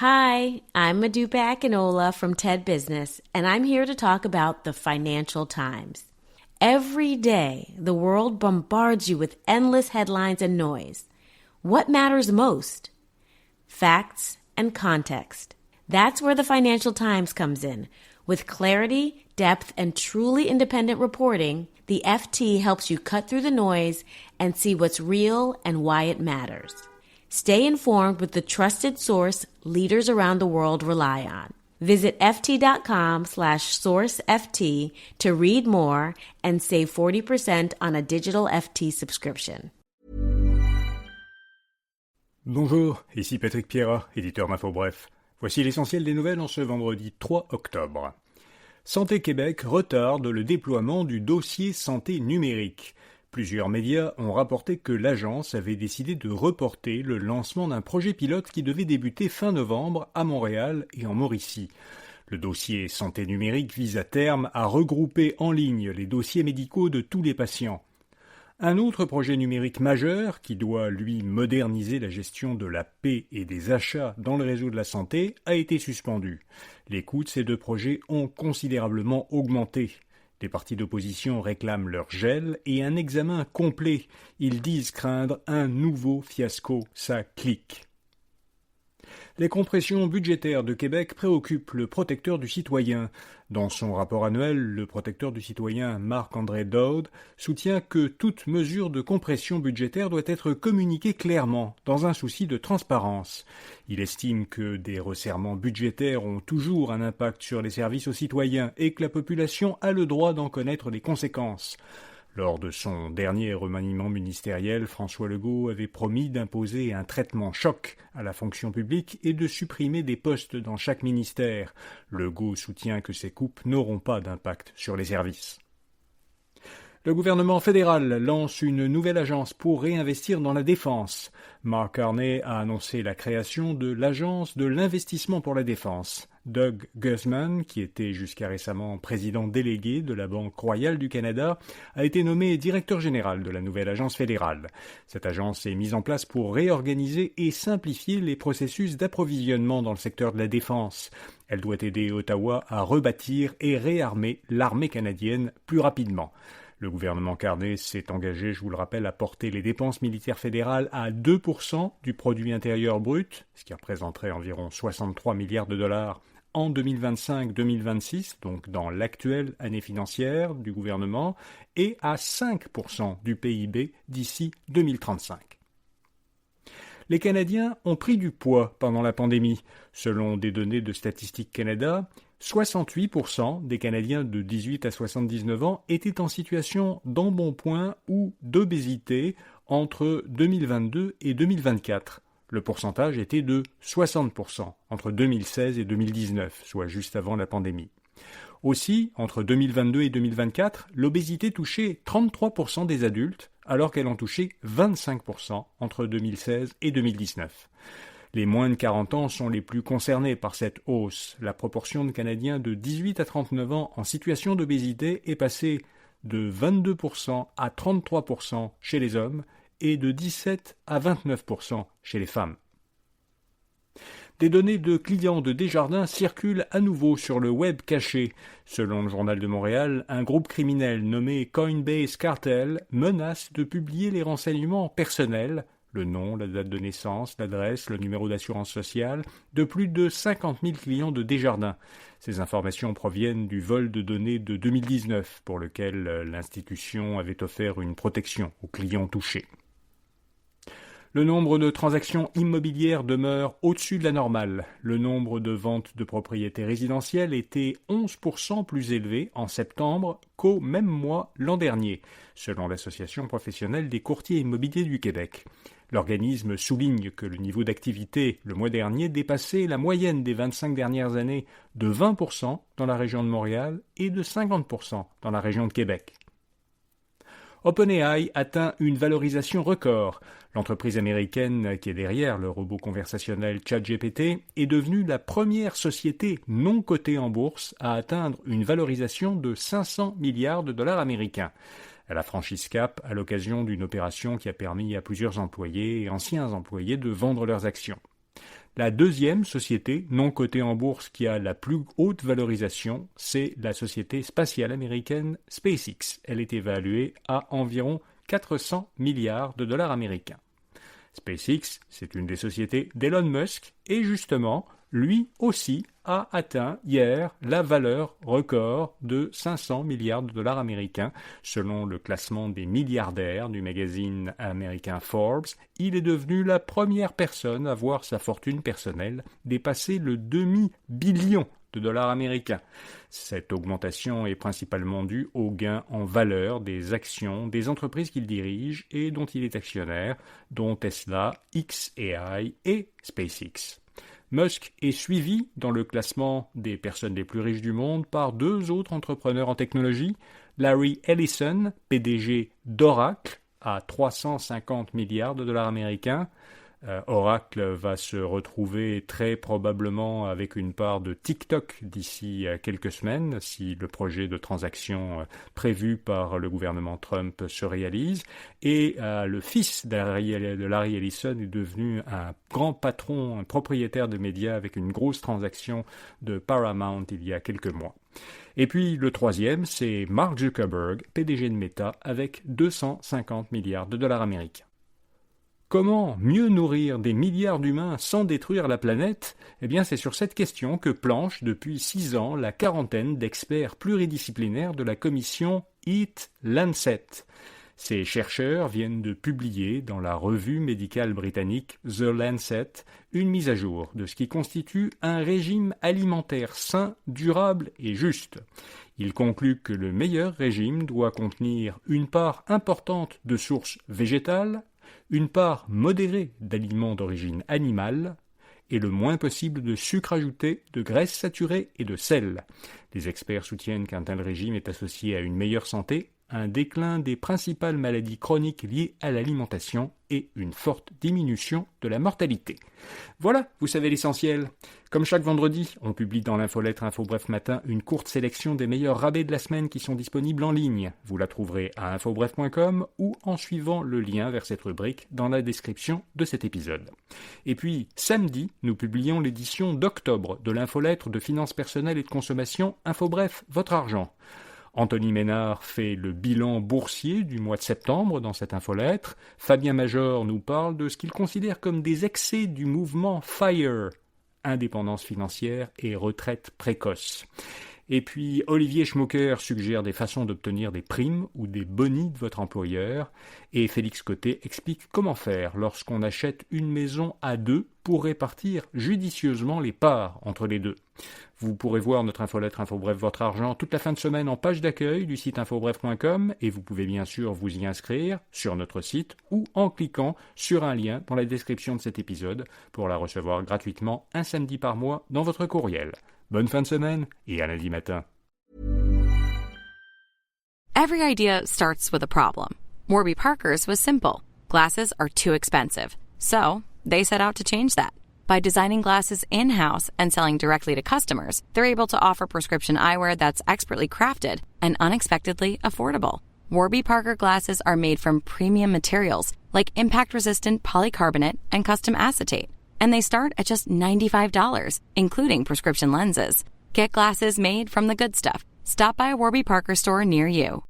Hi, I'm Modupe Akinola from TED Business, and I'm here to talk about the Financial Times. Every day, the world bombards you with endless headlines and noise. What matters most? Facts and context. That's where the Financial Times comes in. With clarity, depth, and truly independent reporting, the FT helps you cut through the noise and see what's real and why it matters. Stay informed with the trusted source leaders around the world rely on. Visit ft.com/sourceft to read more and save 40% on a digital FT subscription. Bonjour, ici Patrick Pierrat, éditeur d'InfoBref. Voici l'essentiel des nouvelles en ce vendredi 3 octobre. Santé Québec retarde le déploiement du dossier santé numérique. Plusieurs médias ont rapporté que l'agence avait décidé de reporter le lancement d'un projet pilote qui devait débuter fin novembre à Montréal et en Mauricie. Le dossier santé numérique vise à terme à regrouper en ligne les dossiers médicaux de tous les patients. Un autre projet numérique majeur, qui doit, lui, moderniser la gestion de la paie et des achats dans le réseau de la santé, a été suspendu. Les coûts de ces deux projets ont considérablement augmenté. Les partis d'opposition réclament leur gel et un examen complet. Ils disent craindre un nouveau fiasco. Ça clique. Les compressions budgétaires de Québec préoccupent le protecteur du citoyen. Dans son rapport annuel, le protecteur du citoyen Marc-André Daude soutient que toute mesure de compression budgétaire doit être communiquée clairement, dans un souci de transparence. Il estime que des resserrements budgétaires ont toujours un impact sur les services aux citoyens et que la population a le droit d'en connaître les conséquences. Lors de son dernier remaniement ministériel, François Legault avait promis d'imposer un traitement choc à la fonction publique et de supprimer des postes dans chaque ministère. Legault soutient que ces coupes n'auront pas d'impact sur les services. Le gouvernement fédéral lance une nouvelle agence pour réinvestir dans la défense. Mark Carney a annoncé la création de l'Agence de l'investissement pour la défense. Doug Guzman, qui était jusqu'à récemment président délégué de la Banque royale du Canada, a été nommé directeur général de la nouvelle agence fédérale. Cette agence est mise en place pour réorganiser et simplifier les processus d'approvisionnement dans le secteur de la défense. Elle doit aider Ottawa à rebâtir et réarmer l'armée canadienne plus rapidement. Le gouvernement Carney s'est engagé, je vous le rappelle, à porter les dépenses militaires fédérales à 2% du produit intérieur brut, ce qui représenterait environ 63 milliards de dollars en 2025-2026, donc dans l'actuelle année financière du gouvernement, et à 5% du PIB d'ici 2035. Les Canadiens ont pris du poids pendant la pandémie. Selon des données de Statistique Canada, 68% des Canadiens de 18 à 79 ans étaient en situation d'embonpoint ou d'obésité entre 2022 et 2024. Le pourcentage était de 60% entre 2016 et 2019, soit juste avant la pandémie. Aussi, entre 2022 et 2024, l'obésité touchait 33% des adultes, alors qu'elle en touchait 25% entre 2016 et 2019. Les moins de 40 ans sont les plus concernés par cette hausse. La proportion de Canadiens de 18 à 39 ans en situation d'obésité est passée de 22% à 33% chez les hommes et de 17 à 29% chez les femmes. Des données de clients de Desjardins circulent à nouveau sur le web caché. Selon le Journal de Montréal, un groupe criminel nommé Coinbase Cartel menace de publier les renseignements personnels, le nom, la date de naissance, l'adresse, le numéro d'assurance sociale, de plus de 50 000 clients de Desjardins. Ces informations proviennent du vol de données de 2019, pour lequel l'institution avait offert une protection aux clients touchés. Le nombre de transactions immobilières demeure au-dessus de la normale. Le nombre de ventes de propriétés résidentielles était 11% plus élevé en septembre qu'au même mois l'an dernier, selon l'Association professionnelle des courtiers immobiliers du Québec. L'organisme souligne que le niveau d'activité le mois dernier dépassait la moyenne des 25 dernières années de 20% dans la région de Montréal et de 50% dans la région de Québec. OpenAI atteint une valorisation record. L'entreprise américaine qui est derrière le robot conversationnel ChatGPT est devenue la première société non cotée en bourse à atteindre une valorisation de 500 milliards de dollars américains. Elle a franchi ce cap à l'occasion d'une opération qui a permis à plusieurs employés et anciens employés de vendre leurs actions. La deuxième société non cotée en bourse qui a la plus haute valorisation, c'est la société spatiale américaine SpaceX. Elle est évaluée à environ 400 milliards de dollars américains. SpaceX, c'est une des sociétés d'Elon Musk, et justement, lui aussi a atteint hier la valeur record de 500 milliards de dollars américains. Selon le classement des milliardaires du magazine américain Forbes, il est devenu la première personne à voir sa fortune personnelle dépasser le demi-billion de dollars américains. Cette augmentation est principalement due aux gains en valeur des actions des entreprises qu'il dirige et dont il est actionnaire, dont Tesla, xAI et SpaceX. Musk est suivi dans le classement des personnes les plus riches du monde par deux autres entrepreneurs en technologie, Larry Ellison, PDG d'Oracle, à 350 milliards de dollars américains. Oracle va se retrouver très probablement avec une part de TikTok d'ici quelques semaines, si le projet de transaction prévu par le gouvernement Trump se réalise. Et le fils de Larry Ellison est devenu un grand patron, un propriétaire de médias avec une grosse transaction de Paramount il y a quelques mois. Et puis le troisième, c'est Mark Zuckerberg, PDG de Meta, avec 250 milliards de dollars américains. Comment mieux nourrir des milliards d'humains sans détruire la planète ? Eh bien, c'est sur cette question que planche depuis 6 ans la quarantaine d'experts pluridisciplinaires de la commission Eat Lancet. Ces chercheurs viennent de publier dans la revue médicale britannique The Lancet une mise à jour de ce qui constitue un régime alimentaire sain, durable et juste. Ils concluent que le meilleur régime doit contenir une part importante de sources végétales, une part modérée d'aliments d'origine animale et le moins possible de sucre ajouté, de graisse saturée et de sel. Les experts soutiennent qu'un tel régime est associé à une meilleure santé, un déclin des principales maladies chroniques liées à l'alimentation et une forte diminution de la mortalité. Voilà, vous savez l'essentiel. Comme chaque vendredi, on publie dans l'infolettre InfoBref Matin une courte sélection des meilleurs rabais de la semaine qui sont disponibles en ligne. Vous la trouverez à infobref.com ou en suivant le lien vers cette rubrique dans la description de cet épisode. Et puis, samedi, nous publions l'édition d'octobre de l'infolettre de finances personnelles et de consommation InfoBref, votre argent. Anthony Ménard fait le bilan boursier du mois de septembre dans cette infolettre. Fabien Major nous parle de ce qu'il considère comme des excès du mouvement FIRE, indépendance financière et retraite précoce. Et puis Olivier Schmucker suggère des façons d'obtenir des primes ou des bonis de votre employeur. Et Félix Côté explique comment faire lorsqu'on achète une maison à deux pour répartir judicieusement les parts entre les deux. Vous pourrez voir notre infolettre InfoBref Votre Argent toute la fin de semaine en page d'accueil du site infobref.com et vous pouvez bien sûr vous y inscrire sur notre site ou en cliquant sur un lien dans la description de cet épisode pour la recevoir gratuitement un samedi par mois dans votre courriel. Bonne fin de semaine et à lundi matin. Every idea starts with a problem. Warby Parker's was simple. Glasses are too expensive. So, they set out to change that. By designing glasses in-house and selling directly to customers, they're able to offer prescription eyewear that's expertly crafted and unexpectedly affordable. Warby Parker glasses are made from premium materials like impact-resistant polycarbonate and custom acetate. And they start at just $95, including prescription lenses. Get glasses made from the good stuff. Stop by a Warby Parker store near you.